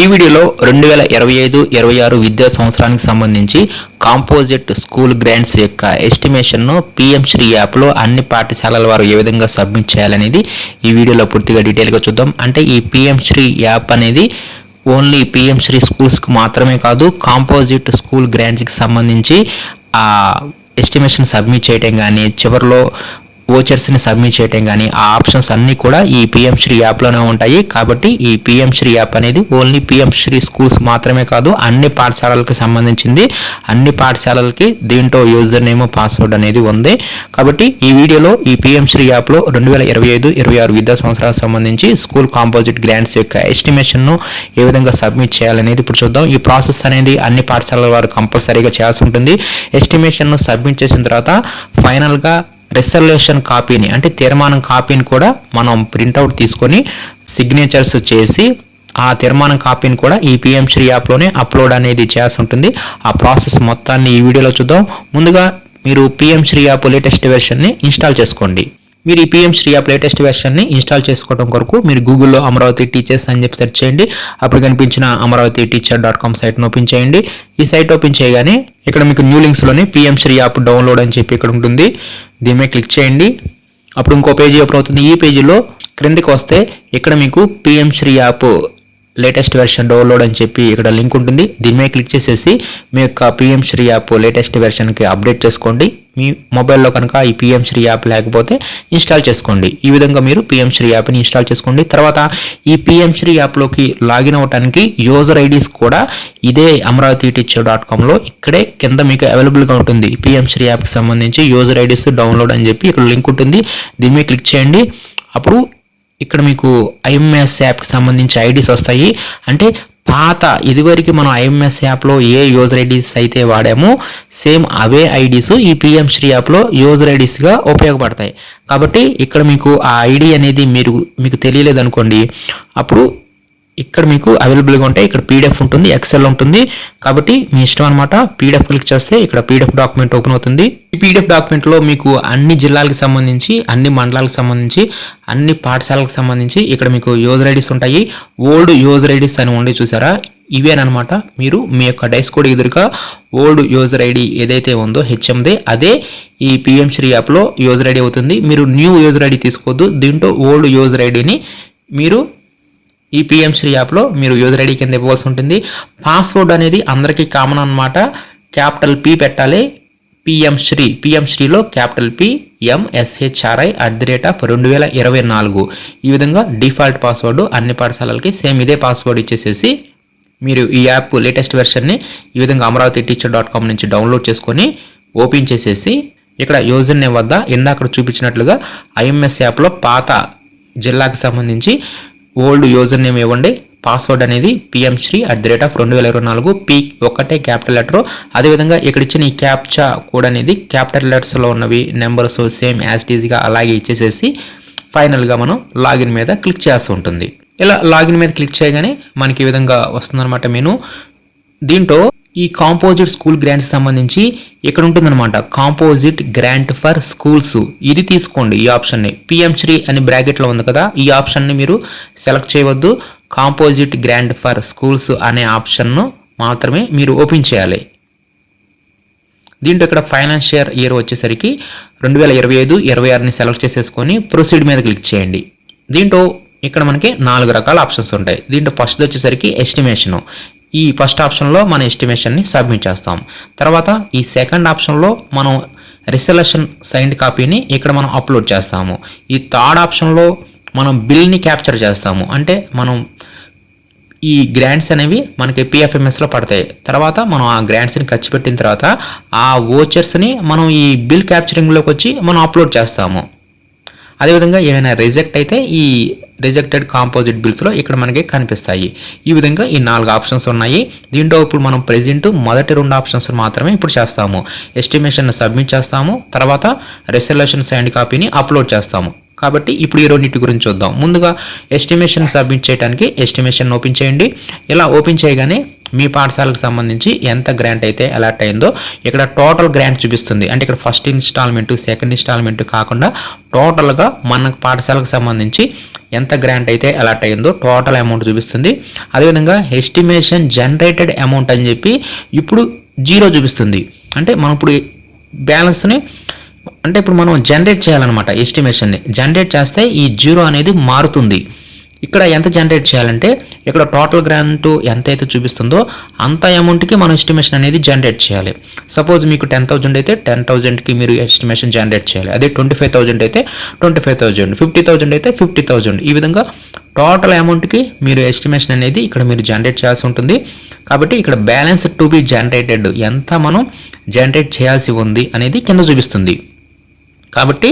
ఈ వీడియోలో 2025-26 విద్యా సంవత్సరానికి సంబంధించి కాంపోజిట్ స్కూల్ గ్రాంట్స్ యొక్క ఎస్టిమేషన్ను పిఎం శ్రీ యాప్లో అన్ని పాఠశాలల వారు ఏ విధంగా సబ్మిట్ చేయాలనేది ఈ వీడియోలో పూర్తిగా డీటెయిల్గా చూద్దాం. అంటే ఈ పిఎం శ్రీ యాప్ అనేది ఓన్లీ పిఎం శ్రీ స్కూల్స్కి మాత్రమే కాదు, కాంపోజిట్ స్కూల్ గ్రాంట్స్కి సంబంధించి ఆ ఎస్టిమేషన్ సబ్మిట్ చేయటం కానీ, చివరిలో ఓచర్స్ని సబ్మిట్ చేయటం కానీ ఆ ఆప్షన్స్ అన్నీ కూడా ఈ పిఎం శ్రీ యాప్లోనే ఉంటాయి. కాబట్టి ఈ పిఎం శ్రీ యాప్ అనేది ఓన్లీ పిఎం శ్రీ స్కూల్స్ మాత్రమే కాదు, అన్ని పాఠశాలలకు సంబంధించింది. అన్ని పాఠశాలలకి దీంట్లో యూజర్ నేమ్, పాస్వర్డ్ అనేది ఉంది. కాబట్టి ఈ వీడియోలో ఈ పిఎం శ్రీ యాప్లో 2025-26 విద్యా సంవత్సరాలకు సంబంధించి స్కూల్ కాంపోజిట్ గ్రాంట్స్ యొక్క ఎస్టిమేషన్ను ఏ విధంగా సబ్మిట్ చేయాలనేది ఇప్పుడు చూద్దాం. ఈ ప్రాసెస్ అనేది అన్ని పాఠశాలల వారు కంపల్సరీగా చేయాల్సి ఉంటుంది. ఎస్టిమేషన్ను సబ్మిట్ చేసిన తర్వాత ఫైనల్గా రిజల్యూషన్ కాపీని, అంటే తీర్మానం కాపీని కూడా మనం ప్రింట్అవుట్ తీసుకొని సిగ్నేచర్స్ చేసి ఆ తీర్మానం కాపీని కూడా ఈ పిఎం శ్రీ యాప్లోనే అప్లోడ్ అనేది చేయాల్సి ఉంటుంది. ఆ ప్రాసెస్ మొత్తాన్ని ఈ వీడియోలో చూద్దాం. ముందుగా మీరు పిఎం శ్రీ యాప్ లేటెస్ట్ వెర్షన్ని ఇన్స్టాల్ చేసుకోండి. మీరు ఈ పిఎం శ్రీ యాప్ లేటెస్ట్ వెర్షన్ని ఇన్స్టాల్ చేసుకోవడం కొరకు మీరు గూగుల్లో అమరావతి టీచర్స్ అని చెప్పి సెర్చ్ చేయండి. అప్పుడు కనిపించిన అమరావతి టీచర్.com సైట్ను ఓపెన్ చేయండి. ఈ సైట్ ఓపెన్ చేయగానే ఇక్కడ మీకు న్యూ లింక్స్లోనే పిఎం శ్రీ యాప్ డౌన్లోడ్ అని చెప్పి ఇక్కడ ఉంటుంది. దీని మీద క్లిక్ చేయండి. అప్పుడు ఇంకో పేజీ ఓపెన్ అవుతుంది. ఈ పేజీలో క్రిందికి వస్తే ఇక్కడ మీకు PM Shri app latest version download అని చెప్పి ఇక్కడ లింక్ ఉంటుంది. దీని మీద క్లిక్ చేసేసి మీ యొక్క పిఎం శ్రీ యాప్ లేటెస్ట్ వెర్షన్కి అప్డేట్ చేసుకోండి. మీ మొబైల్లో కనుక ఈ పిఎం శ్రీ యాప్ లేకపోతే ఇన్స్టాల్ చేసుకోండి. ఈ విధంగా మీరు పిఎం శ్రీ యాప్ని ఇన్స్టాల్ చేసుకోండి. తర్వాత ఈ పిఎం శ్రీ యాప్లోకి లాగిన్ అవ్వడానికి యూజర్ ఐడీస్ కూడా ఇదే అమరావతి టీచర్.comలో ఇక్కడే కింద మీకు అవైలబుల్గా ఉంటుంది. పిఎం శ్రీ యాప్కి సంబంధించి యూజర్ ఐడీస్ డౌన్లోడ్ అని చెప్పి ఇక్కడ లింక్ ఉంటుంది. దీని మీద క్లిక్ చేయండి. అప్పుడు ఇక్కడ మీకు ఐఎంఎస్ యాప్కి సంబంధించి ఐడీస్ వస్తాయి. అంటే పాత ఇదివరకు మనం ఐఎంఎస్ యాప్లో ఏ యూజర్ ఐడీస్ అయితే వాడామో సేమ్ అవే ఐడీస్ ఈ పిఎం శ్రీ యాప్లో యూజర్ ఐడీస్గా ఉపయోగపడతాయి. కాబట్టి ఇక్కడ మీకు ఆ ఐడి అనేది మీకు తెలియలేదు అనుకోండి, అప్పుడు ఇక్కడ మీకు అవైలబుల్గా ఉంటాయి. ఇక్కడ పీడిఎఫ్ ఉంటుంది, ఎక్సెల్ ఉంటుంది. కాబట్టి మీ ఇష్టం అనమాట. పీడిఎఫ్ క్లిక్ చేస్తే ఇక్కడ పీడిఎఫ్ డాక్యుమెంట్ ఓపెన్ అవుతుంది. ఈ పీడిఎఫ్ డాక్యుమెంట్లో మీకు అన్ని జిల్లాలకు సంబంధించి, అన్ని మండలాలకు సంబంధించి, అన్ని పాఠశాలకు సంబంధించి ఇక్కడ మీకు యూజర్ ఐడీస్ ఉంటాయి. ఓల్డ్ యూజర్ ఐడీస్ అని ఉండి చూసారా, ఇవేనమాట. మీరు మీ యొక్క డైస్ కోడ్ ఎదురుగా ఓల్డ్ యూజర్ ఐడి ఏదైతే ఉందో హెచ్ఎందే అదే ఈ పిఎం శ్రీ యాప్లో యూజర్ ఐడి అవుతుంది. మీరు న్యూ యూజర్ ఐడి తీసుకోవద్దు. దీంట్లో ఓల్డ్ యూజర్ ఐడిని మీరు ఈ పిఎం శ్రీ యాప్లో మీరు యూజర్ ఐడి కింద ఇవ్వాల్సి ఉంటుంది. పాస్వర్డ్ అనేది అందరికీ కామన్ అనమాట. క్యాపిటల్ పి పెట్టాలి. పిఎం శ్రీలో క్యాపిటల్ PMSHRI@2024 ఈ విధంగా డిఫాల్ట్ పాస్వర్డ్ అన్ని పాఠశాలలకి సేమ్ ఇదే పాస్వర్డ్ ఇచ్చేసేసి మీరు ఈ యాప్ లేటెస్ట్ వెర్షన్ని ఈ విధంగా అమరావతి టీచర్.com నుంచి డౌన్లోడ్ చేసుకొని ఓపెన్ చేసేసి ఇక్కడ యూజర్ నేమ్ వద్ద ఇందాక చూపించినట్లుగా ఐఎంఎస్ యాప్లో పాత జిల్లాకి సంబంధించి ఓల్డ్ యూజర్ నేమ్ ఇవ్వండి. పాస్వర్డ్ అనేది PMశ్రీ@2024 పి ఒక్కటే క్యాపిటల్ లెటర్. అదేవిధంగా ఇక్కడ ఇచ్చిన ఈ క్యాప్చా కోడ్ అనేది క్యాపిటల్ లెటర్స్లో ఉన్నవి నెంబర్స్ సేమ్ యాజ్ ఈజీగా అలాగే ఇచ్చేసేసి ఫైనల్గా మనం లాగిన్ మీద క్లిక్ చేస్తూ ఉంటుంది. ఇలా లాగిన్ మీద క్లిక్ చేయగానే మనకి ఈ విధంగా వస్తుందన్నమాట మెనూ. దీంట్లో ఈ కాంపోజిట్ స్కూల్ గ్రాంట్స్ సంబంధించి ఇక్కడ ఉంటుందన్నమాట, కాంపోజిట్ గ్రాంట్ ఫర్ స్కూల్స్. ఇది తీసుకోండి ఈ ఆప్షన్ని. పిఎం శ్రీ అని బ్రాకెట్లో ఉంది కదా, ఈ ఆప్షన్ని మీరు సెలెక్ట్ చేయవద్దు. కాంపోజిట్ గ్రాంట్ ఫర్ స్కూల్స్ అనే ఆప్షన్ను మాత్రమే మీరు ఓపెన్ చేయాలి. దీంట్లో ఇక్కడ ఫైనాన్షియల్ ఇయర్ వచ్చేసరికి 2025-26ని సెలెక్ట్ చేసేసుకొని ప్రొసీడ్ మీద క్లిక్ చేయండి. దీంట్లో ఇక్కడ మనకి 4 రకాల ఆప్షన్స్ ఉంటాయి. దీంట్లో ఫస్ట్ వచ్చేసరికి ఎస్టిమేషను. ఈ ఫస్ట్ ఆప్షన్లో మన ఎస్టిమేషన్ని సబ్మిట్ చేస్తాం. తర్వాత ఈ సెకండ్ ఆప్షన్లో మనం రిజల్యూషన్ సైన్డ్ కాపీని ఇక్కడ మనం అప్లోడ్ చేస్తాము. ఈ థర్డ్ ఆప్షన్లో మనం బిల్ని క్యాప్చర్ చేస్తాము. అంటే మనం ఈ గ్రాంట్స్ అనేవి మనకి పిఎఫ్ఎంఎస్లో పడతాయి. తర్వాత మనం ఆ గ్రాంట్స్ని ఖర్చు పెట్టిన తర్వాత ఆ ఓచర్స్ని మనం ఈ బిల్ క్యాప్చరింగ్లోకి వచ్చి మనం అప్లోడ్ చేస్తాము. అదేవిధంగా ఏమైనా రిజెక్ట్ అయితే ఈ రిజెక్టెడ్ కాంపోజిట్ బిల్స్లో ఇక్కడ మనకి కనిపిస్తాయి. ఈ విధంగా ఈ 4 ఆప్షన్స్ ఉన్నాయి. దీంట్లో ఇప్పుడు మనం ప్రెజెంట్ మొదటి 2 ఆప్షన్స్ మాత్రమే ఇప్పుడు చేస్తాము. ఎస్టిమేషన్ సబ్మిట్ చేస్తాము, తర్వాత రిజల్యూషన్ సైన్డ్ కాపీని అప్లోడ్ చేస్తాము. కాబట్టి ఇప్పుడు ఈ రెండింటి గురించి చూద్దాం. ముందుగా ఎస్టిమేషన్ సబ్మిట్ చేయడానికి ఎస్టిమేషన్ ఓపెన్ చేయండి. ఇలా ఓపెన్ చేయగానే మీ పాఠశాలకు సంబంధించి ఎంత గ్రాంట్ అయితే అలాట్ అయిందో ఇక్కడ టోటల్ గ్రాంట్ చూపిస్తుంది. అంటే ఇక్కడ ఫస్ట్ ఇన్స్టాల్మెంట్, సెకండ్ ఇన్స్టాల్మెంట్ కాకుండా టోటల్గా మన పాఠశాలకు సంబంధించి ఎంత గ్రాంట్ అయితే అలాట్ అయిందో టోటల్ అమౌంట్ చూపిస్తుంది. అదేవిధంగా ఎస్టిమేషన్ జనరేటెడ్ అమౌంట్ అని చెప్పి ఇప్పుడు 0 చూపిస్తుంది. అంటే మనం ఇప్పుడు బ్యాలెన్స్ని అంటే ఇప్పుడు మనం జనరేట్ చేయాలన్నమాట. ఎస్టిమేషన్ని జనరేట్ చేస్తే ఈ 0 అనేది మారుతుంది. ఇక్కడ ఎంత జనరేట్ చేయాలంటే ఇక్కడ టోటల్ గ్రాంట్ ఎంత అయితే చూపిస్తుందో అంత అమౌంట్కి మనం ఎస్టిమేషన్ అనేది జనరేట్ చేయాలి. సపోజ్ మీకు 10,000 అయితే 10,000కి మీరు ఎస్టిమేషన్ జనరేట్ చేయాలి. అదే 25,000 అయితే 25,000, 50,000 అయితే 50,000. ఈ విధంగా టోటల్ అమౌంట్కి మీరు ఎస్టిమేషన్ అనేది ఇక్కడ మీరు జనరేట్ చేయాల్సి ఉంటుంది. కాబట్టి ఇక్కడ బ్యాలెన్స్ టు బి జనరేటెడ్ ఎంత మనం జనరేట్ చేయాల్సి ఉంది అనేది కింద చూపిస్తుంది. కాబట్టి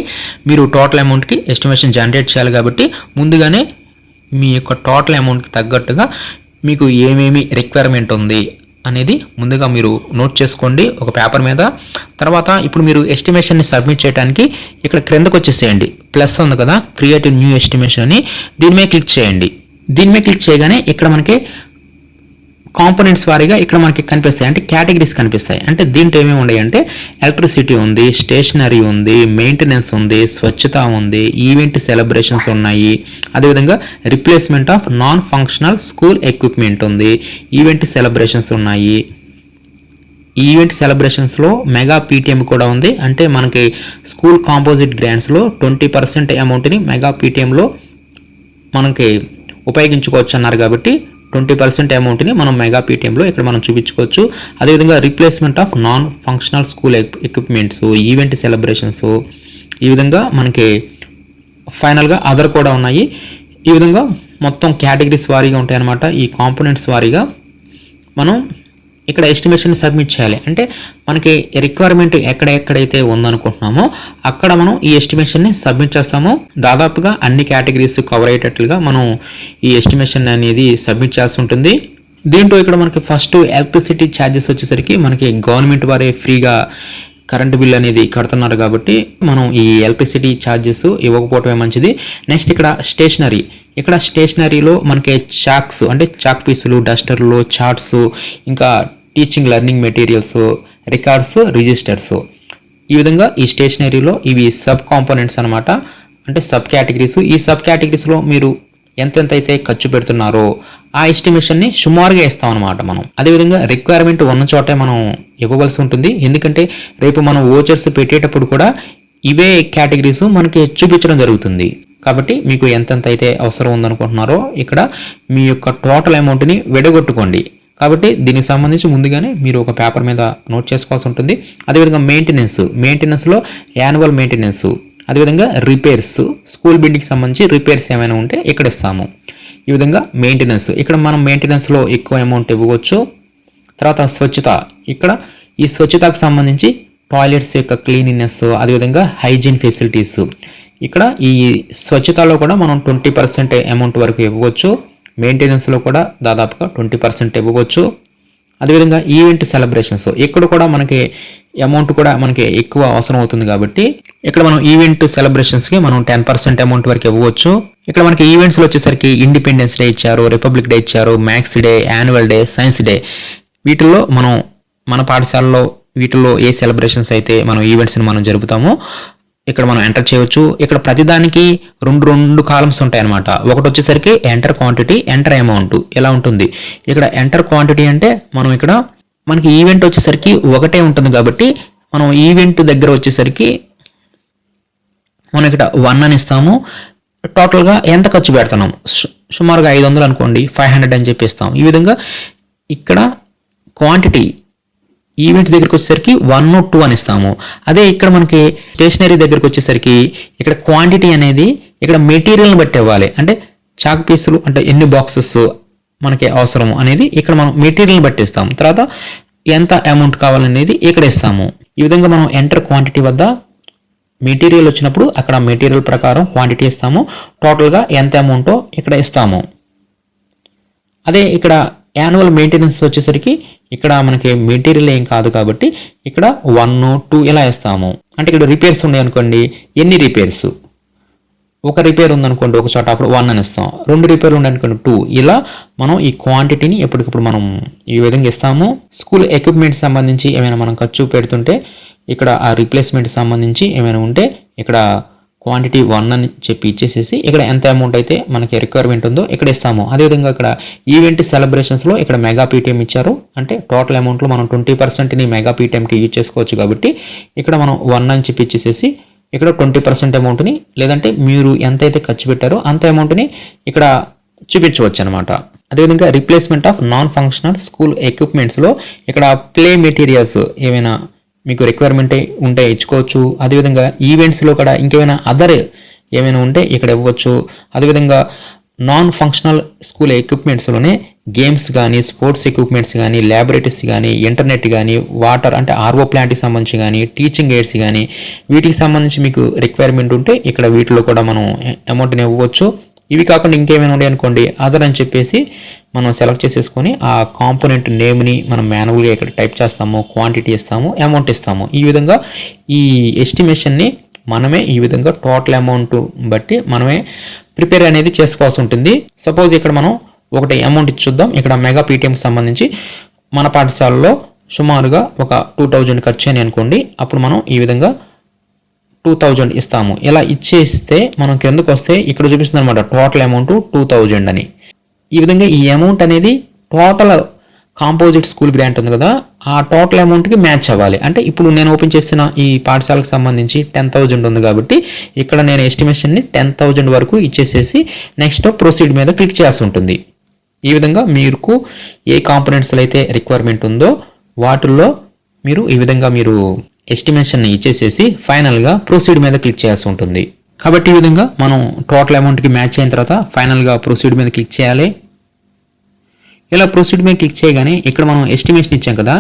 మీరు టోటల్ అమౌంట్కి ఎస్టిమేషన్ జనరేట్ చేయాలి. కాబట్టి ముందుగానే మీ యొక్క టోటల్ అమౌంట్కి తగ్గట్టుగా మీకు ఏమేమి రిక్వైర్మెంట్ ఉంది అనేది ముందుగా మీరు నోట్ చేసుకోండి ఒక పేపర్ మీద. తర్వాత ఇప్పుడు మీరు ఎస్టిమేషన్ని సబ్మిట్ చేయడానికి ఇక్కడ క్రిందకు వచ్చేసేయండి. ప్లస్ ఉంది కదా, క్రియేట్ న్యూ ఎస్టిమేషన్ అని, దీని మీద క్లిక్ చేయండి. దీని మీద క్లిక్ చేయగానే ఇక్కడ మనకి కాంపోనెంట్స్ వారీగా ఇక్కడ మనకి కనిపిస్తాయి. అంటే కేటగిరీస్ కనిపిస్తాయి. అంటే దీంట్లో ఏమేమి ఉన్నాయి అంటే ఎలక్ట్రిసిటీ ఉంది, స్టేషనరీ ఉంది, మెయింటెనెన్స్ ఉంది, స్వచ్ఛత ఉంది, ఈవెంట్ సెలబ్రేషన్స్ ఉన్నాయి, అదేవిధంగా replacement of non functional school equipment ఉంది, ఈవెంట్ సెలబ్రేషన్స్ ఉన్నాయి. ఈవెంట్ సెలబ్రేషన్స్లో మెగా పీటీఎం కూడా ఉంది. అంటే మనకి స్కూల్ కాంపోజిట్ గ్రాంట్స్లో 20% అమౌంట్ని మెగా పీటీఎంలో మనకి ఉపయోగించుకోవచ్చు అన్నారు. కాబట్టి 20% అమౌంట్ని మనం మెగా పీటీఎంలో ఇక్కడ మనం చూపించుకోవచ్చు. అదేవిధంగా replacement of non functional school equipments, event celebrations, ఈ విధంగా మనకి ఫైనల్గా అదర్ కూడా ఉన్నాయి. ఈ విధంగా మొత్తం కేటగిరీస్ వారీగా ఉంటాయి అన్నమాట. ఈ కాంపోనెంట్స్ వారీగా మనం ఇక్కడ ఎస్టిమేషన్ సబ్మిట్ చేయాలి. అంటే మనకి రిక్వైర్మెంట్ ఎక్కడెక్కడైతే ఉందనుకుంటున్నామో అక్కడ మనం ఈ ఎస్టిమేషన్ని సబ్మిట్ చేస్తాము. దాదాపుగా అన్ని కేటగిరీస్ కవర్ అయ్యేటట్లుగా మనం ఈ ఎస్టిమేషన్ అనేది సబ్మిట్ చేస్తూ ఉంటుంది. దీంట్లో ఇక్కడ మనకి ఫస్ట్ ఎలక్ట్రిసిటీ ఛార్జెస్ వచ్చేసరికి మనకి గవర్నమెంట్ వారే ఫ్రీగా కరెంట్ బిల్ అనేది కడుతున్నారు. కాబట్టి మనం ఈ ఎలక్ట్రిసిటీ ఛార్జెస్ ఇవ్వకపోవటమే మంచిది. నెక్స్ట్ ఇక్కడ స్టేషనరీలో మనకి చాక్స్ అంటే చాక్ పీసులు, డస్టర్లు, చార్ట్స్, ఇంకా teaching learning materials, records, registers, ఈ విధంగా ఈ స్టేషనరీలో ఇవి సబ్ కాంపోనెంట్స్ అనమాట. అంటే సబ్ కేటగిరీస్. ఈ సబ్ కేటగిరీస్లో మీరు ఎంతెంత అయితే ఖర్చు పెడుతున్నారో ఆ ఎస్టిమేషన్ని సుమారుగా ఇస్తాం అనమాట మనం. అదేవిధంగా రిక్వైర్మెంట్ ఉన్న చోటే మనం ఇవ్వవలసి ఉంటుంది. ఎందుకంటే రేపు మనం ఓచర్స్ పెట్టేటప్పుడు కూడా ఇవే కేటగిరీస్ మనకి చూపించడం జరుగుతుంది. కాబట్టి మీకు ఎంతెంత అయితే అవసరం ఉందనుకుంటున్నారో ఇక్కడ మీ యొక్క టోటల్ అమౌంట్ని విడగొట్టుకోండి. కాబట్టి దీనికి సంబంధించి ముందుగానే మీరు ఒక పేపర్ మీద నోట్ చేసుకోవాల్సి ఉంటుంది. అదేవిధంగా మెయింటెనెన్స్లో యాన్యువల్ మెయింటెనెన్స్, అదేవిధంగా రిపేర్స్, స్కూల్ బిల్డింగ్కి సంబంధించి రిపేర్స్ ఏమైనా ఉంటే ఇక్కడ ఇస్తాము. ఈ విధంగా మెయింటెనెన్స్, ఇక్కడ మనం మెయింటెనెన్స్లో ఎక్కువ అమౌంట్ ఇవ్వవచ్చు. తర్వాత స్వచ్ఛత, ఇక్కడ ఈ స్వచ్ఛతకు సంబంధించి టాయిలెట్స్ యొక్క క్లీనినెస్, అదేవిధంగా హైజీన్ ఫెసిలిటీస్, ఇక్కడ ఈ స్వచ్ఛతలో కూడా మనం 20% అమౌంట్ వరకు ఇవ్వవచ్చు. మెయింటెనెన్స్లో కూడా దాదాపుగా 20% ఇవ్వవచ్చు. అదేవిధంగా ఈవెంట్ సెలబ్రేషన్స్, ఇక్కడ కూడా మనకి అమౌంట్ కూడా మనకి ఎక్కువ అవసరం అవుతుంది. కాబట్టి ఇక్కడ మనం ఈవెంట్ సెలబ్రేషన్స్కి మనం 10% అమౌంట్ వరకు ఇవ్వవచ్చు. ఇక్కడ మనకి ఈవెంట్స్లో వచ్చేసరికి ఇండిపెండెన్స్ డే ఇచ్చారు, రిపబ్లిక్ డే ఇచ్చారు, maths day, annual day, science day. వీటిల్లో మనం మన పాఠశాలలో వీటిల్లో ఏ సెలబ్రేషన్స్ అయితే మనం ఈవెంట్స్ని మనం జరుపుతామో ఇక్కడ మనం ఎంటర్ చేయవచ్చు. ఇక్కడ ప్రతిదానికి రెండు కాలమ్స్ ఉంటాయి అనమాట. ఒకటి వచ్చేసరికి ఎంటర్ క్వాంటిటీ, ఎంటర్ అమౌంట్ ఇలా ఉంటుంది. ఇక్కడ ఎంటర్ క్వాంటిటీ అంటే మనం ఇక్కడ మనకి ఈవెంట్ వచ్చేసరికి ఒకటే ఉంటుంది. కాబట్టి మనం ఈవెంట్ దగ్గర వచ్చేసరికి మనం ఇక్కడ 1 అని ఇస్తాము. టోటల్గా ఎంత ఖర్చు పెడుతున్నాం, సుమారుగా 500 అనుకోండి, 500 అని చెప్పిస్తాం. ఈ విధంగా ఇక్కడ క్వాంటిటీ ఈవెంట్ దగ్గరికి వచ్చేసరికి 1, 2 అని ఇస్తాము. అదే ఇక్కడ మనకి స్టేషనరీ దగ్గరికి వచ్చేసరికి ఇక్కడ క్వాంటిటీ అనేది ఇక్కడ మెటీరియల్ని బట్టి ఇవ్వాలి. అంటే చాక్ పీసులు అంటే ఎన్ని బాక్సెస్ మనకి అవసరం అనేది ఇక్కడ మనం మెటీరియల్ని బట్టి ఇస్తాం. తర్వాత ఎంత అమౌంట్ కావాలనేది ఇక్కడ ఇస్తాము. ఈ విధంగా మనం ఎంటర్ క్వాంటిటీ వద్ద మెటీరియల్ వచ్చినప్పుడు అక్కడ మెటీరియల్ ప్రకారం క్వాంటిటీ ఇస్తాము. టోటల్గా ఎంత అమౌంటో ఇక్కడ ఇస్తాము. అదే ఇక్కడ యాన్యువల్ మెయింటెనెన్స్ వచ్చేసరికి ఇక్కడ మనకి మెటీరియల్ ఏం కాదు కాబట్టి ఇక్కడ 1, 2 ఇలా ఇస్తాము. అంటే ఇక్కడ రిపేర్స్ ఉన్నాయి అనుకోండి, ఎన్ని రిపేర్స్ ఒక రిపేర్ ఉందనుకోండి ఒక చోట, అప్పుడు 1 అని ఇస్తాం. 2 రిపేర్లు ఉన్నాయనుకోండి 2. ఇలా మనం ఈ క్వాంటిటీని ఎప్పటికప్పుడు మనం ఈ విధంగా ఇస్తాము. స్కూల్ ఎక్విప్మెంట్ సంబంధించి ఏమైనా మనం ఖర్చు పెడుతుంటే ఇక్కడ ఆ రీప్లేస్మెంట్ సంబంధించి ఏమైనా ఉంటే ఇక్కడ క్వాంటిటీ 1 అని చెప్పి ఇచ్చేసేసి ఇక్కడ ఎంత అమౌంట్ అయితే మనకి రిక్వైర్మెంట్ ఉందో ఇక్కడ ఇస్తాము. అదేవిధంగా ఇక్కడ ఈవెంట్ సెలబ్రేషన్స్లో ఇక్కడ మెగా పీటీఎం ఇచ్చారు. అంటే టోటల్ అమౌంట్లో మనం 20%ని మెగా పీటీఎంకి యూజ్ చేసుకోవచ్చు కాబట్టి ఇక్కడ మనం 1 అని చెప్పి ఇచ్చేసేసి ఇక్కడ 20% అమౌంట్ని, లేదంటే మీరు ఎంతైతే ఖర్చు పెట్టారో అంత అమౌంట్ని ఇక్కడ చూపించవచ్చు అనమాట. అదేవిధంగా replacement of non functional school ఎక్విప్మెంట్స్లో ఇక్కడ ప్లే మెటీరియల్స్ ఏమైనా మీకు రిక్వైర్మెంట్ ఉంటే ఇచ్చుకోవచ్చు. అదేవిధంగా ఈవెంట్స్లో కూడా ఇంకేమైనా అదర్ ఏమైనా ఉంటే ఇక్కడ ఇవ్వచ్చు. అదేవిధంగా నాన్ ఫంక్షనల్ స్కూల్ ఎక్విప్మెంట్స్లోనే గేమ్స్ కానీ, స్పోర్ట్స్ ఎక్విప్మెంట్స్ కానీ, ల్యాబొరేటరీస్ కానీ, ఇంటర్నెట్ కానీ, వాటర్ అంటే ఆర్ఓ ప్లాంట్కి సంబంధించి కానీ, టీచింగ్ ఎయిడ్స్ కానీ, వీటికి సంబంధించి మీకు రిక్వైర్మెంట్ ఉంటే ఇక్కడ వీటిలో కూడా మనం అమౌంట్ని ఇవ్వచ్చు. ఇవి కాకుండా ఇంకేమైనా ఉన్నాయి అనుకోండి అదర్ అని చెప్పేసి మనం సెలెక్ట్ చేసేసుకొని ఆ కాంపోనెంట్ నేమ్ని మనం మాన్యువల్గా ఇక్కడ టైప్ చేస్తాము, క్వాంటిటీ ఇస్తాము, అమౌంట్ ఇస్తాము. ఈ విధంగా ఈ ఎస్టిమేషన్ని మనమే ఈ విధంగా టోటల్ అమౌంట్ బట్టి మనమే ప్రిపేర్ అనేది చేసుకోవాల్సి ఉంటుంది. సపోజ్ ఇక్కడ మనం ఒకటి అమౌంట్ ఇచ్చి చూద్దాం. ఇక్కడ మెగా పీటీఎంకి సంబంధించి మన పాఠశాలలో సుమారుగా ఒక 2000 ఖర్చు అని అనుకోండి. అప్పుడు మనం ఈ విధంగా 2000 ఇస్తాము. ఇలా ఇచ్చేస్తే మనం కిందకు వస్తే ఇక్కడ చూపిస్తుంది అనమాట టోటల్ అమౌంట్ 2000 అని. ఈ విధంగా ఈ అమౌంట్ అనేది టోటల్ కాంపోజిట్ స్కూల్ గ్రాంట్ ఉంది కదా, ఆ టోటల్ అమౌంట్కి మ్యాచ్ అవ్వాలి. అంటే ఇప్పుడు నేను ఓపెన్ చేసిన ఈ పాఠశాలకు సంబంధించి 10,000 ఉంది కాబట్టి ఇక్కడ నేను ఎస్టిమేషన్ని 10,000 వరకు ఇచ్చేసేసి నెక్స్ట్ ప్రొసీడ్ మీద క్లిక్ చేయాల్సి ఉంటుంది. ఈ విధంగా మీకు ఏ కాంపోనెంట్స్లో అయితే రిక్వైర్మెంట్ ఉందో వాటిల్లో మీరు ఈ విధంగా మీరు ఎస్టిమేషన్ని ఇచ్చేసేసి ఫైనల్గా ప్రొసీడ్ మీద క్లిక్ చేయాల్సి ఉంటుంది. కాబట్టి ఈ విధంగా మనం టోటల్ అమౌంట్కి మ్యాచ్ అయిన తర్వాత ఫైనల్గా ప్రొసీడ్ మీద క్లిక్ చేయాలి. ఇలా ప్రొసీడ్ మీద క్లిక్ చేయగానే ఇక్కడ మనం ఎస్టిమేషన్ ఇచ్చాం కదా,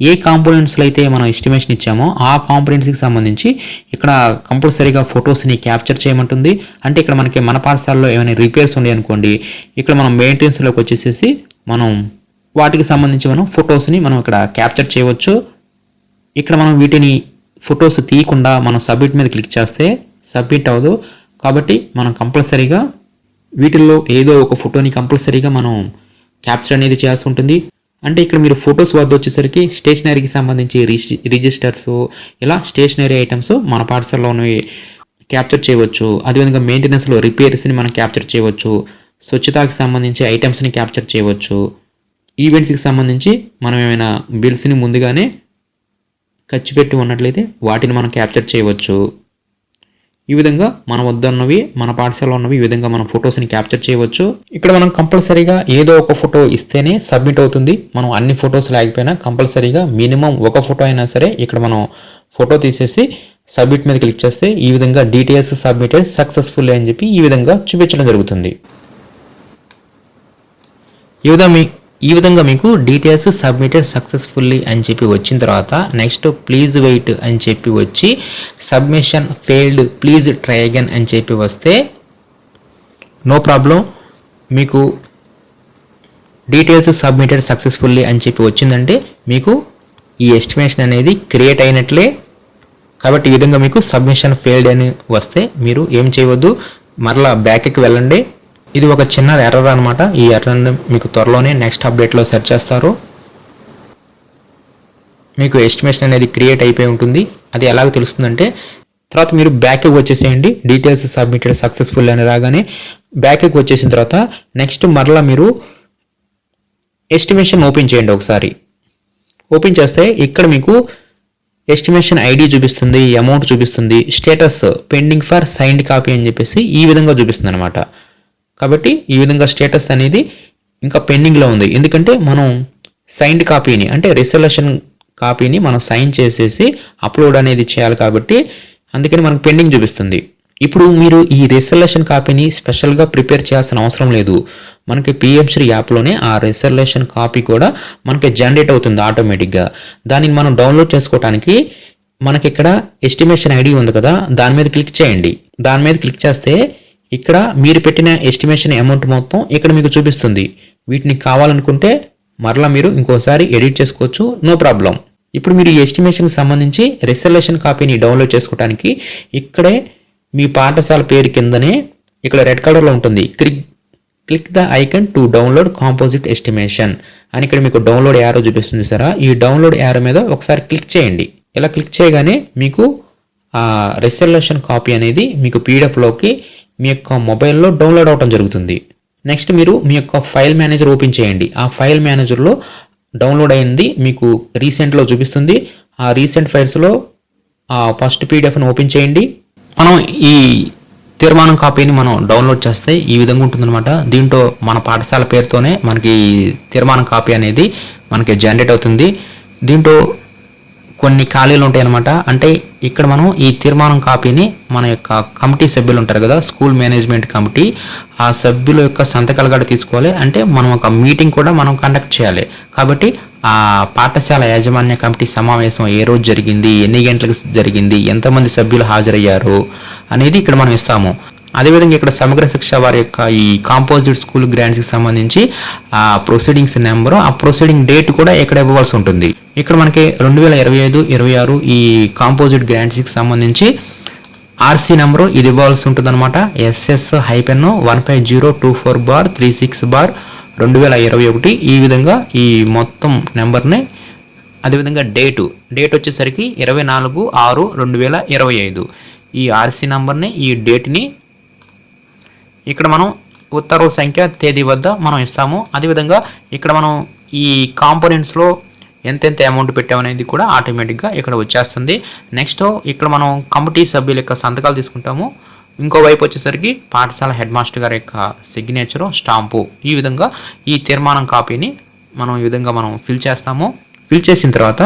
ఏ కాంపోనెంట్స్లో అయితే మనం ఎస్టిమేషన్ ఇచ్చామో ఆ కాంపోనెంట్స్కి సంబంధించి ఇక్కడ కంపల్సరీగా ఫొటోస్ని క్యాప్చర్ చేయమంటుంది. అంటే ఇక్కడ మనకి మన పాఠశాలలో ఏమైనా రిపేర్స్ ఉన్నాయి అనుకోండి, ఇక్కడ మనం మెయింటెనెన్స్లోకి వచ్చేసేసి మనం వాటికి సంబంధించి మనం ఫొటోస్ని మనం ఇక్కడ క్యాప్చర్ చేయవచ్చు. ఇక్కడ మనం వీటిని ఫొటోస్ తీయకుండా మనం సబ్మిట్ మీద క్లిక్ చేస్తే సబ్మిట్ అవ్వదు. కాబట్టి మనం కంపల్సరీగా వీటిల్లో ఏదో ఒక ఫోటోని కంపల్సరీగా మనం క్యాప్చర్ అనేది చేయాల్సి ఉంటుంది. అంటే ఇక్కడ మీరు ఫొటోస్ వద్ద వచ్చేసరికి స్టేషనరీకి సంబంధించి రిజిస్టర్స్, ఇలా స్టేషనరీ ఐటమ్స్ మన పాఠశాలలో ఉన్నవి క్యాప్చర్ చేయవచ్చు. అదేవిధంగా మెయింటెనెన్స్లో రిపేర్స్ని మనం క్యాప్చర్ చేయవచ్చు. స్వచ్ఛతకి సంబంధించి ఐటమ్స్ని క్యాప్చర్ చేయవచ్చు. ఈవెంట్స్కి సంబంధించి మనం ఏమైనా బిల్స్ని ముందుగానే ఖర్చు పెట్టి ఉన్నట్లయితే వాటిని మనం క్యాప్చర్ చేయవచ్చు. ఈ విధంగా మన వద్ద ఉన్నవి, మన పాఠశాలలో ఉన్నవి ఈ విధంగా మనం ఫొటోస్ని క్యాప్చర్ చేయవచ్చు. ఇక్కడ మనం కంపల్సరీగా ఏదో ఒక ఫోటో ఇస్తేనే సబ్మిట్ అవుతుంది. మనం అన్ని ఫొటోస్ లేకపోయినా కంపల్సరీగా మినిమం ఒక ఫోటో అయినా సరే ఇక్కడ మనం ఫోటో తీసేసి సబ్మిట్ మీద క్లిక్ చేస్తే ఈ విధంగా డీటెయిల్స్ సబ్మిటెడ్ సక్సెస్ఫుల్ అని చెప్పి ఈ విధంగా చూపించడం జరుగుతుంది. ఈ విధంగా మీకు డీటెయిల్స్ సబ్మిటెడ్ సక్సెస్ఫుల్లీ అని చెప్పి వచ్చిన తర్వాత నెక్స్ట్ ప్లీజ్ వెయిట్ అని చెప్పి వచ్చి submission failed please try again అని చెప్పి వస్తే నో ప్రాబ్లం, మీకు డీటెయిల్స్ సబ్మిటెడ్ సక్సెస్ఫుల్లీ అని చెప్పి వచ్చిందంటే మీకు ఈ ఎస్టిమేషన్ అనేది క్రియేట్ అయినట్లే. కాబట్టి ఈ విధంగా మీకు సబ్మిషన్ ఫెయిల్డ్ అని వస్తే మీరు ఏం చేయవద్దు, మరలా బ్యాక్కి వెళ్ళండి. ఇది ఒక చిన్న ఎర్రర్ అనమాట. ఈ ఎర్రర్ని మీకు త్వరలోనే నెక్స్ట్ అప్డేట్లో సెర్చ్ చేస్తారు. మీకు ఎస్టిమేషన్ అనేది క్రియేట్ అయిపోయి ఉంటుంది. అది ఎలాగ తెలుస్తుందంటే తర్వాత మీరు బ్యాక్కి వచ్చేసేయండి. డీటెయిల్స్ సబ్మిటెడ్ సక్సెస్ఫుల్ అని రాగానే బ్యాక్కి వచ్చేసిన తర్వాత నెక్స్ట్ మరలా మీరు ఎస్టిమేషన్ ఓపెన్ చేయండి. ఒకసారి ఓపెన్ చేస్తే ఇక్కడ మీకు ఎస్టిమేషన్ ఐడి చూపిస్తుంది, అమౌంట్ చూపిస్తుంది, status pending for signed copy అని చెప్పేసి ఈ విధంగా చూపిస్తుంది అనమాట. కాబట్టి ఈ విధంగా స్టేటస్ అనేది ఇంకా పెండింగ్లో ఉంది. ఎందుకంటే మనం సైన్డ్ కాపీని అంటే రిజల్యూషన్ కాపీని మనం సైన్ చేసేసి అప్లోడ్ అనేది చేయాలి కాబట్టి అందుకని మనకు పెండింగ్ చూపిస్తుంది. ఇప్పుడు మీరు ఈ రిజల్యూషన్ కాపీని స్పెషల్గా ప్రిపేర్ చేయాల్సిన అవసరం లేదు. మనకి పిఎంశ్రీ యాప్లోనే ఆ రిజల్యూషన్ కాపీ కూడా మనకి జనరేట్ అవుతుంది ఆటోమేటిక్గా. దానిని మనం డౌన్లోడ్ చేసుకోవడానికి మనకి ఇక్కడ ఎస్టిమేషన్ ఐడి ఉంది కదా, దాని మీద క్లిక్ చేయండి. దాని మీద క్లిక్ చేస్తే ఇక్కడ మీరు పెట్టిన ఎస్టిమేషన్ అమౌంట్ మొత్తం ఇక్కడ మీకు చూపిస్తుంది. వీటిని కావాలనుకుంటే మరలా మీరు ఇంకోసారి ఎడిట్ చేసుకోవచ్చు, నో ప్రాబ్లం. ఇప్పుడు మీరు ఈ ఎస్టిమేషన్కి సంబంధించి రిజల్యూషన్ కాపీని డౌన్లోడ్ చేసుకోవడానికి ఇక్కడే మీ పాఠశాల పేరు కిందనే ఇక్కడ రెడ్ కలర్లో ఉంటుంది click the icon to download composite estimation అని ఇక్కడ మీకు డౌన్లోడ్ యారో చూపిస్తుంది సారా. ఈ డౌన్లోడ్ యారో మీద ఒకసారి క్లిక్ చేయండి. ఇలా క్లిక్ చేయగానే మీకు ఆ రెజల్యూషన్ కాపీ అనేది మీకు పీడిఎఫ్లోకి మీ యొక్క మొబైల్లో డౌన్లోడ్ అవడం జరుగుతుంది. నెక్స్ట్ మీరు మీ యొక్క ఫైల్ మేనేజర్ ఓపెన్ చేయండి. ఆ ఫైల్ మేనేజర్లో డౌన్లోడ్ అయింది మీకు రీసెంట్లో చూపిస్తుంది. ఆ రీసెంట్ ఫైల్స్లో ఫస్ట్ పీడిఎఫ్ను ఓపెన్ చేయండి. మనం ఈ తీర్మానం కాపీని మనం డౌన్లోడ్ చేస్తే ఈ విధంగా ఉంటుందన్నమాట. దీంట్లో మన పాఠశాల పేరుతోనే మనకి తీర్మానం కాపీ అనేది మనకి జనరేట్ అవుతుంది. దీంట్లో కొన్ని ఖాళీలు ఉంటాయి అన్నమాట. అంటే ఇక్కడ మనం ఈ తీర్మానం కాపీని మన యొక్క కమిటీ సభ్యులు ఉంటారు కదా, స్కూల్ మేనేజ్మెంట్ కమిటీ, ఆ సభ్యుల యొక్క సంతకాలు కూడా తీసుకోవాలి. అంటే మనం ఒక మీటింగ్ కూడా మనం కండక్ట్ చేయాలి. కాబట్టి ఆ పాఠశాల యాజమాన్య కమిటీ సమావేశం ఏ రోజు జరిగింది, ఎన్ని గంటలకు జరిగింది, ఎంతమంది సభ్యులు హాజరయ్యారు అనేది ఇక్కడ మనం ఇస్తాము. అదేవిధంగా ఇక్కడ సమగ్ర శిక్ష వారి యొక్క ఈ కాంపోజిట్ స్కూల్ గ్రాంట్స్కి సంబంధించి ఆ ప్రొసీడింగ్స్ నెంబరు, ఆ ప్రొసీడింగ్ డేట్ కూడా ఇక్కడ ఇవ్వవలసి ఉంటుంది. ఇక్కడ మనకి 2025-26 ఈ కాంపోజిట్ గ్రాంట్స్కి సంబంధించి ఆర్సీ నెంబరు ఇది ఇవ్వాల్సి ఉంటుంది అనమాట. SS-15024/36/2021 ఈ విధంగా ఈ మొత్తం నెంబర్ని. అదేవిధంగా డేట్ వచ్చేసరికి 24/6/2025 ఈ ఆర్సీ నెంబర్ని, ఈ డేట్ని ఇక్కడ మనం ఉత్తర్వు సంఖ్య తేదీ వద్ద మనం ఇస్తాము. అదేవిధంగా ఇక్కడ మనం ఈ కాంపోనెంట్స్లో ఎంతెంత అమౌంట్ పెట్టామనేది కూడా ఆటోమేటిక్గా ఇక్కడ వచ్చేస్తుంది. నెక్స్ట్ ఇక్కడ మనం కమిటీ సభ్యుల యొక్క సంతకాలు తీసుకుంటాము. ఇంకోవైపు వచ్చేసరికి పాఠశాల హెడ్ మాస్టర్ గారి యొక్క సిగ్నేచరు, స్టాంపు, ఈ విధంగా ఈ తీర్మానం కాపీని మనం ఈ విధంగా మనం ఫిల్ చేస్తాము. ఫిల్ చేసిన తర్వాత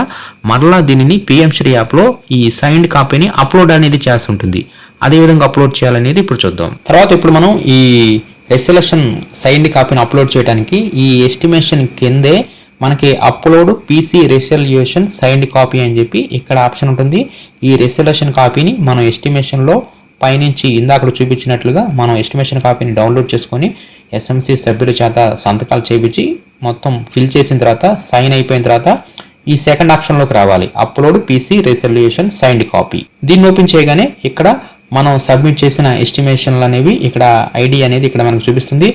మరలా దీనిని పిఎంశ్రీ యాప్లో ఈ సైన్డ్ కాపీని అప్లోడ్ అనేది చేసి ఉంటుంది. అదే విధంగా అప్లోడ్ చేయాలనేది ఇప్పుడు చూద్దాం. తర్వాత ఇప్పుడు మనం ఈ రెజల్యూషన్ సైన్డ్ కాపీని అప్లోడ్ చేయడానికి ఈ ఎస్టిమేషన్ కిందే మనకి upload PC resolution signed copy అని చెప్పి ఇక్కడ ఆప్షన్ ఉంటుంది. ఈ రెజల్యూషన్ కాపీని మనం ఎస్టిమేషన్లో పైనుంచి ఇందాక చూపించినట్లుగా మనం ఎస్టిమేషన్ కాపీని డౌన్లోడ్ చేసుకొని ఎస్ఎంసీ సభ్యుల చేత సంతకాలు చేయించి మొత్తం ఫిల్ చేసిన తర్వాత సైన్ అయిపోయిన తర్వాత ఈ సెకండ్ ఆప్షన్లోకి రావాలి, upload PC resolution signed copy. దీన్ని ఓపెన్ చేయగానే ఇక్కడ మనం సబ్మిట్ చేసిన ఎస్టిమేషన్లు అనేవి ఇక్కడ ఐడి అనేది ఇక్కడ మనకు చూపిస్తుంది.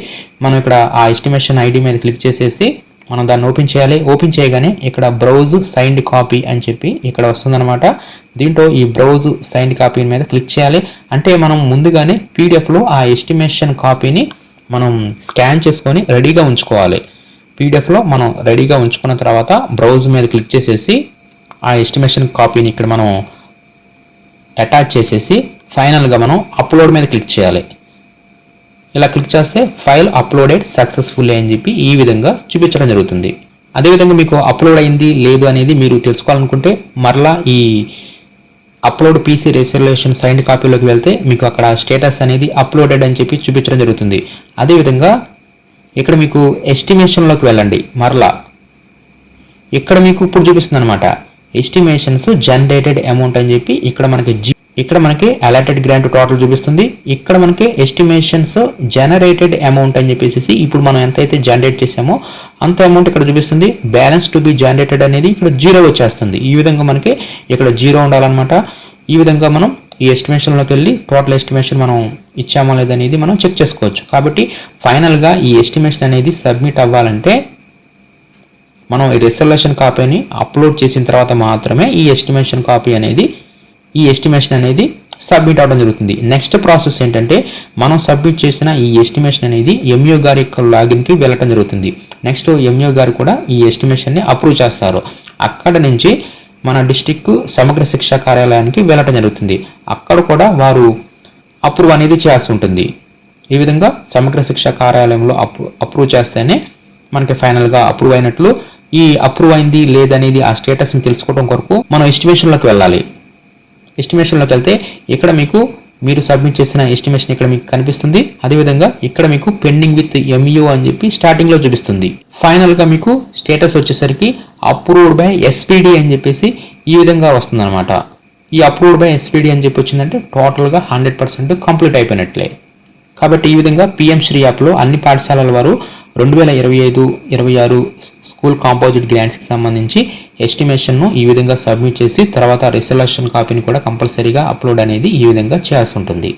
మనం ఇక్కడ ఆ ఎస్టిమేషన్ ఐడి మీద క్లిక్ చేసేసి మనం దాన్ని ఓపెన్ చేయాలి. ఓపెన్ చేయగానే ఇక్కడ బ్రౌజ్ సైన్డ్ కాపీ అని చెప్పి ఇక్కడ వస్తుందన్నమాట. దీంట్లో ఈ బ్రౌజ్ సైన్డ్ కాపీ మీద క్లిక్ చేయాలి. అంటే మనం ముందుగానే పీడిఎఫ్లో ఆ ఎస్టిమేషన్ కాపీని మనం స్కాన్ చేసుకొని రెడీగా ఉంచుకోవాలి. పీడిఎఫ్లో మనం రెడీగా ఉంచుకున్న తర్వాత బ్రౌజ్ మీద క్లిక్ చేసేసి ఆ ఎస్టిమేషన్ కాపీని ఇక్కడ మనం అటాచ్ చేసేసి ఫైనల్గా మనం అప్లోడ్ మీద క్లిక్ చేయాలి. ఇలా క్లిక్ చేస్తే ఫైల్ అప్లోడెడ్ సక్సెస్ఫుల్లీ అని చెప్పి ఈ విధంగా చూపించడం జరుగుతుంది. అదేవిధంగా మీకు అప్లోడ్ అయింది లేదు అనేది మీరు తెలుసుకోవాలనుకుంటే మరలా ఈ అప్లోడ్ పీసీ రెజల్యూషన్ సైన్డ్ కాపీలోకి వెళ్తే మీకు అక్కడ స్టేటస్ అనేది అప్లోడెడ్ అని చెప్పి చూపించడం జరుగుతుంది. అదేవిధంగా ఇక్కడ మీకు ఎస్టిమేషన్లోకి వెళ్ళండి. మరలా ఇక్కడ మీకు ఇప్పుడు చూపిస్తుంది అనమాట ఎస్టిమేషన్స్ జనరేటెడ్ అమౌంట్ అని చెప్పి ఇక్కడ మనకి అలాటెడ్ గ్రాంట్ టోటల్ చూపిస్తుంది. ఇక్కడ మనకి ఎస్టిమేషన్స్ జనరేటెడ్ అమౌంట్ అని చెప్పేసి ఇప్పుడు మనం ఎంతైతే జనరేట్ చేసామో అంత అమౌంట్ ఇక్కడ చూపిస్తుంది. బ్యాలెన్స్ టు బి జనరేటెడ్ అనేది ఇక్కడ 0 వచ్చేస్తుంది. ఈ విధంగా మనకి ఇక్కడ 0 ఉండాలన్నమాట. ఈ విధంగా మనం ఈ ఎస్టిమేషన్లోకి వెళ్ళి టోటల్ ఎస్టిమేషన్ మనం ఇచ్చామో లేదనేది మనం చెక్ చేసుకోవచ్చు. కాబట్టి ఫైనల్గా ఈ ఎస్టిమేషన్ అనేది సబ్మిట్ అవ్వాలంటే మనం ఈ రెజల్యూషన్ కాపీని అప్లోడ్ చేసిన తర్వాత మాత్రమే ఈ ఎస్టిమేషన్ అనేది సబ్మిట్ అవ్వడం జరుగుతుంది. నెక్స్ట్ ప్రాసెస్ ఏంటంటే మనం సబ్మిట్ చేసిన ఈ ఎస్టిమేషన్ అనేది ఎంఈఓ గారి యొక్క లాగిన్కి వెళ్ళటం జరుగుతుంది. నెక్స్ట్ ఎంఈఓ గారు కూడా ఈ ఎస్టిమేషన్ని అప్రూవ్ చేస్తారు. అక్కడ నుంచి మన డిస్ట్రిక్ట్ సమగ్ర శిక్షా కార్యాలయానికి వెళ్ళటం జరుగుతుంది. అక్కడ కూడా వారు అప్రూవ్ అనేది చేయాల్సి ఉంటుంది. ఈ విధంగా సమగ్ర శిక్షా కార్యాలయంలో అప్రూవ్ చేస్తేనే మనకి ఫైనల్గా అప్రూవ్ అయినట్లు. ఈ అప్రూవ్ అయింది లేదనేది ఆ స్టేటస్ని తెలుసుకోవడం కొరకు మనం ఎస్టిమేషన్లోకి వెళ్ళాలి. ఎస్టిమేషన్లోకి వెళ్తే ఇక్కడ మీరు సబ్మిట్ చేసిన ఎస్టిమేషన్ ఇక్కడ మీకు కనిపిస్తుంది. అదేవిధంగా ఇక్కడ మీకు పెండింగ్ విత్ ఎంఈఓ అని చెప్పి స్టార్టింగ్లో చూపిస్తుంది. ఫైనల్గా మీకు స్టేటస్ వచ్చేసరికి అప్రూవ్డ్ బై ఎస్పీడీ అని చెప్పేసి ఈ విధంగా వస్తుంది అనమాట. ఈ అప్రూవ్డ్ బై ఎస్పీడీ అని చెప్పి వచ్చిందంటే టోటల్గా 100% కంప్లీట్ అయిపోయినట్లే. కాబట్టి ఈ విధంగా పిఎం శ్రీ యాప్లో అన్ని పాఠశాలల వారు 2025-26 స్కూల్ కాంపోజిట్ గ్రాంట్స్కి సంబంధించి ఎస్టిమేషన్ను ఈ విధంగా సబ్మిట్ చేసి తర్వాత రిజల్యూషన్ కాపీని కూడా కంపల్సరీగా అప్లోడ్ అనేది ఈ విధంగా చేయాల్సి ఉంటుంది.